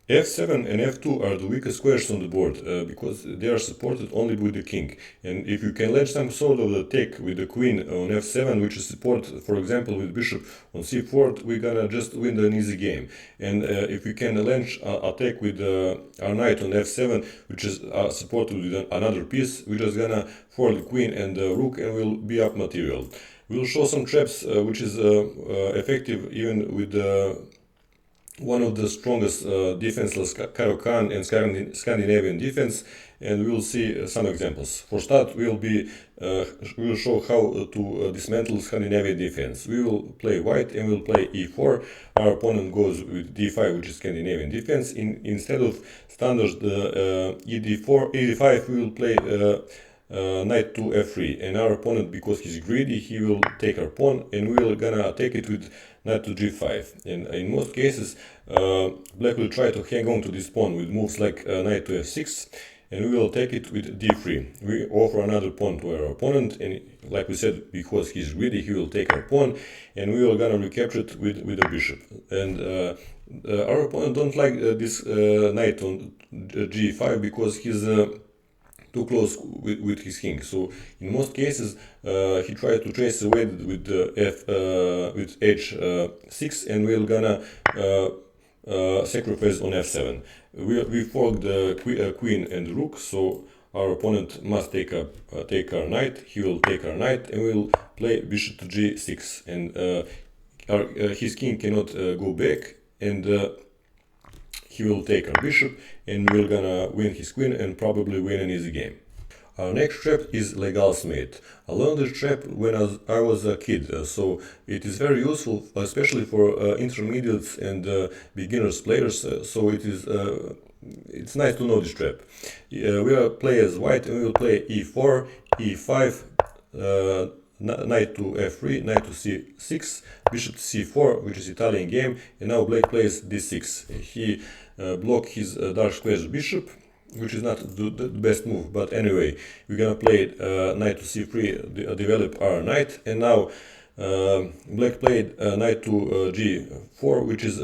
F7 and F2 are the weakest squares on the board because they are supported only with the king. And if you can launch some sort of attack with the queen on F7, which is supported, for example, with bishop on C4, we're gonna just win an easy game. And if you can launch attack with our knight on F7, which is supported with another piece, we're just gonna foil the queen and the rook and we'll be up material. We'll show some traps which is effective even with one of the strongest defenseless Karokan and Scandinavian defense, and we will see some examples. For start, we will show how to dismantle Scandinavian defense. We will play white and we will play e4. Our opponent goes with d5, which is Scandinavian defense. Instead of standard ed5, we will play knight to f3, and our opponent, because he's greedy, he will take our pawn and we will gonna take it with knight to g5. And in most cases black will try to hang on to this pawn with moves like knight to f6, and we will take it with d3. We offer another pawn to our opponent, and like we said, because he's greedy, he will take our pawn and we will gonna recapture it with a bishop. And our opponent don't like this knight on g5 because he's too close with his king. So in most cases he tried to chase away with with h6, and we're gonna sacrifice on f7. We fork the queen and rook, so our opponent must take our knight. He will take our knight and we'll play bishop to g6, and his king cannot go back, and he will take our bishop and we're gonna win his queen and probably win an easy game. Our next trap is Legal's mate. I learned this trap when I was a kid, so it is very useful, especially for intermediates and beginners players. So it's nice to know this trap. We will play as white and we will play e4, e5, knight to f3, knight to c6, bishop to c4, which is Italian game, and now black plays d6. He blocked his dark square's bishop, which is not the best move, but anyway, we're gonna play knight to c3, develop our knight, and now black played knight to g4, which is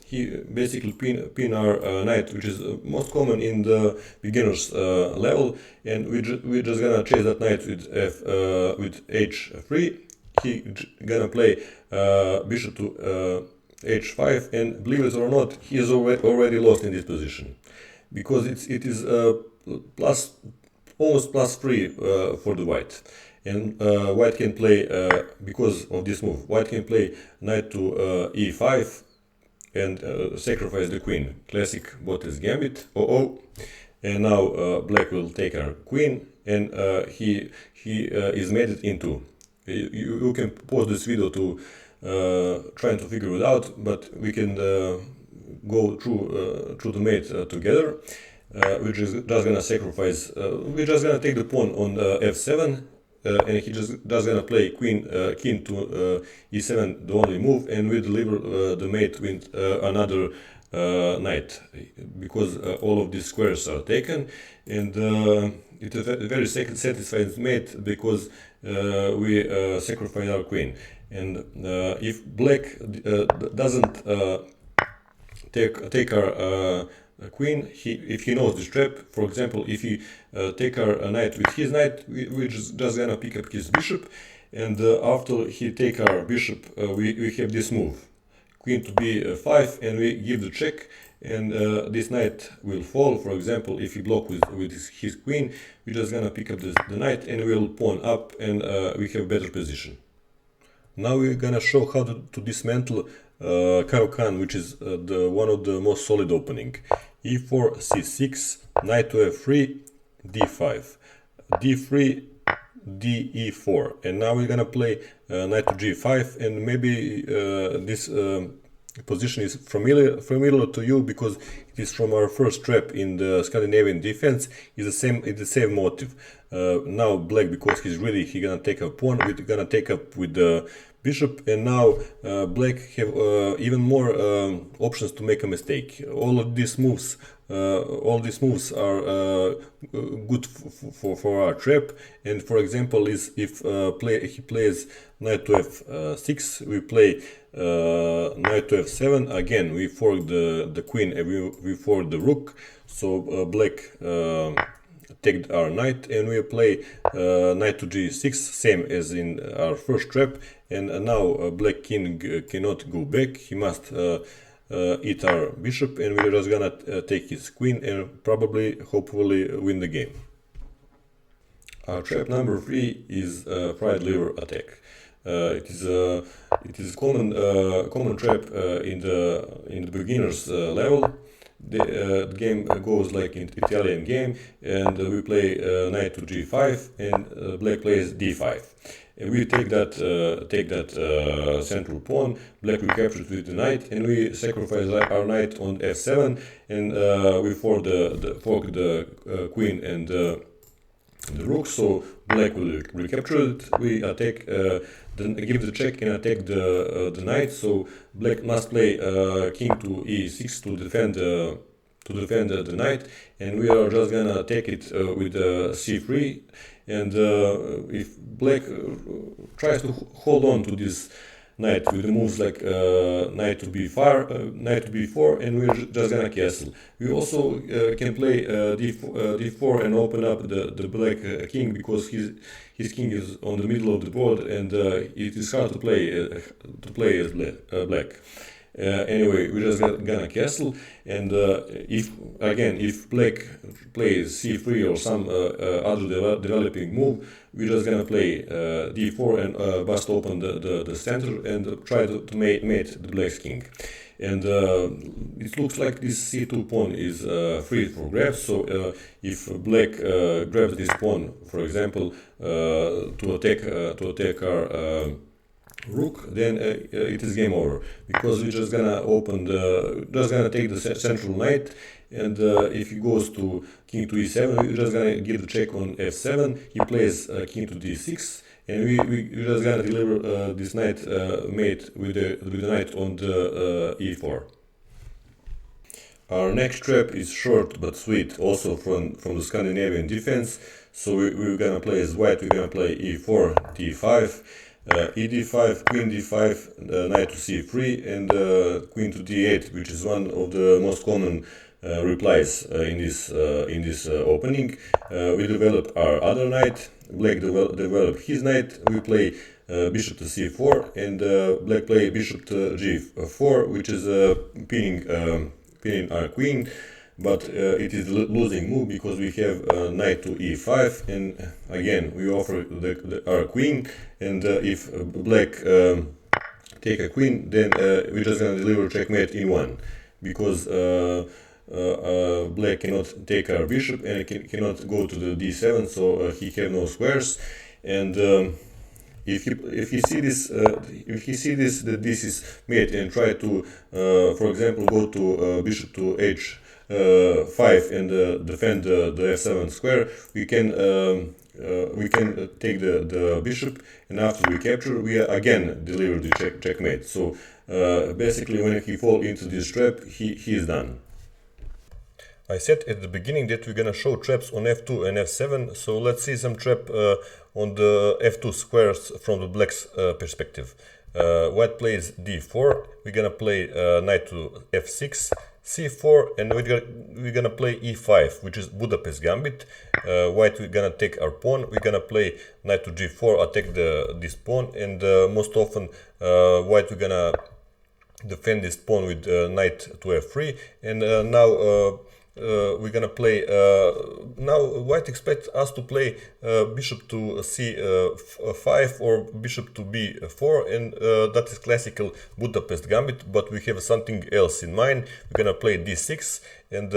he basically pin our knight, which is most common in the beginners level, and we're just gonna chase that knight with h3. He gonna play bishop to h5, and believe it or not, he is already lost in this position, because it is almost +3 for the white. And white can play, because of this move, white can play knight to e5 and sacrifice the queen. Classic Bottas gambit. And now black will take our queen, and he is made it into. You can pause this video to trying to figure it out, but we can go through the mate together. We're just gonna sacrifice. We're just gonna take the pawn on f7, and he just gonna play king to e7, the only move, and we deliver the mate with another knight, because all of these squares are taken, and it's a very satisfying mate because we sacrifice our queen. And if black doesn't take our queen, if he knows this trap, for example, if he take our knight with his knight, we're just gonna pick up his bishop, and after he take our bishop, we have this move, queen to b5, and we give the check, and this knight will fall. For example, if he block with his queen, we're just gonna pick up the knight and we'll pawn up, and we have better position. Now we're gonna show how to dismantle Caro-Kann, which is one of the most solid opening. e4, c6, knight to f3, d5, d3, de4, and now we're gonna play knight to g5, and maybe this position is familiar to you because it is from our first trap in the Scandinavian defense. It's the same motive. Now black, because he's ready, he's gonna take a pawn. We're gonna take up with the bishop, and now black have even more options to make a mistake. All these moves are good for our trap. And for example, is if he plays knight to f6, we play knight to f7. Again, we fork the queen and we fork the rook. So black take our knight, and we play knight to g6, same as in our first trap. And now black king cannot go back. He must eat our bishop, and we're just gonna take his queen and probably, hopefully, win the game. Our trap number 3 is fried liver attack. It is common trap in the beginners level. The game goes like in Italian game, and we play knight to g5, and black plays d5. And we take that central pawn. Black recaptures with the knight, and we sacrifice our knight on f7, and we fork the queen and the rook. So black will recapture it. We attack, give the check and attack the knight. So black must play king to e6 to defend the knight, and we are just gonna take it with c3. And if black tries to hold on to this knight with the moves like knight to b4, and we're just gonna castle. We also can play d4 and open up the black king, because his king is on the middle of the board, and it is hard to play as black. Anyway, we're just gonna castle, and if black plays c3 or some other developing move, we're just gonna play d4 and bust open the center and try to mate the black's king. And it looks like this c2 pawn is free for grabs. So if black grabs this pawn, for example, to attack our rook, then it is game over, because we're just gonna take the central knight, and if he goes to king to e7, we're just gonna give the check on f7. He plays king to d6, and we're just gonna deliver this knight mate with the knight on the e4. Our next trap is short but sweet, also from the Scandinavian defense. So we're gonna play as white. We're gonna play e4, d5, ed5, queen d5, knight to c3, and queen to d8, which is one of the most common replies in this opening. We develop our other knight. Black develop his knight. We play bishop to c4, and black play bishop to g4, which is pinning our queen. But it is losing move, because we have knight to e5, and again we offer our queen, and if black take a queen, then we're just gonna deliver checkmate in one, because black cannot take our bishop and cannot go to the d7, so he have no squares. And if he see this that this is mate, and try to for example go to bishop to h5 and defend the f7 square, we can take the bishop, and after we capture, we again deliver the checkmate. So basically, when he fall into this trap, he is done. I said at the beginning that we're gonna show traps on f2 and f7, so let's see some trap on the f2 squares from the black's perspective. White plays d4, we're gonna play knight to f6, c4, and we're gonna play e5, which is Budapest gambit. White, we're gonna take our pawn, we're gonna play knight to g4, attack this pawn, and most often white, we're gonna defend this pawn with knight to f3, and now we're gonna play, now white expects us to play bishop to c5 or bishop to b4, and that is classical Budapest gambit, but we have something else in mind. We're gonna play d6, and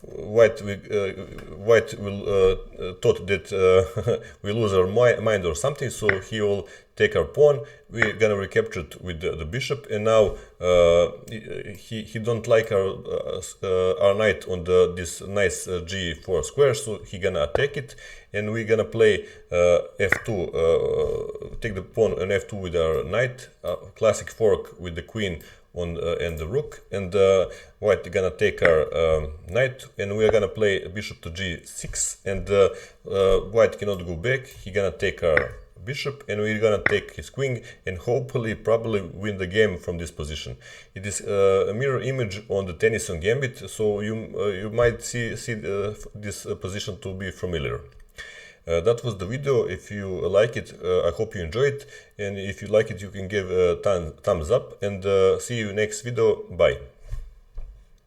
white will thought that we lose our mind or something, so he will take our pawn. We're gonna recapture it with the bishop, and now he don't like our knight on this nice g4 square, so he gonna attack it, and we're gonna play f2, take the pawn on f2 with our knight, classic fork with the queen on and the rook, and white gonna take our knight, and we are gonna play bishop to g6, and white cannot go back. He gonna take our bishop, and we're gonna take his queen, and hopefully probably win the game from this position. It is a mirror image on the Tennyson gambit, so you might see this position to be familiar. That was the video. If you like it, I hope you enjoy it, and if you like it, you can give a thumbs up, and see you next video. Bye.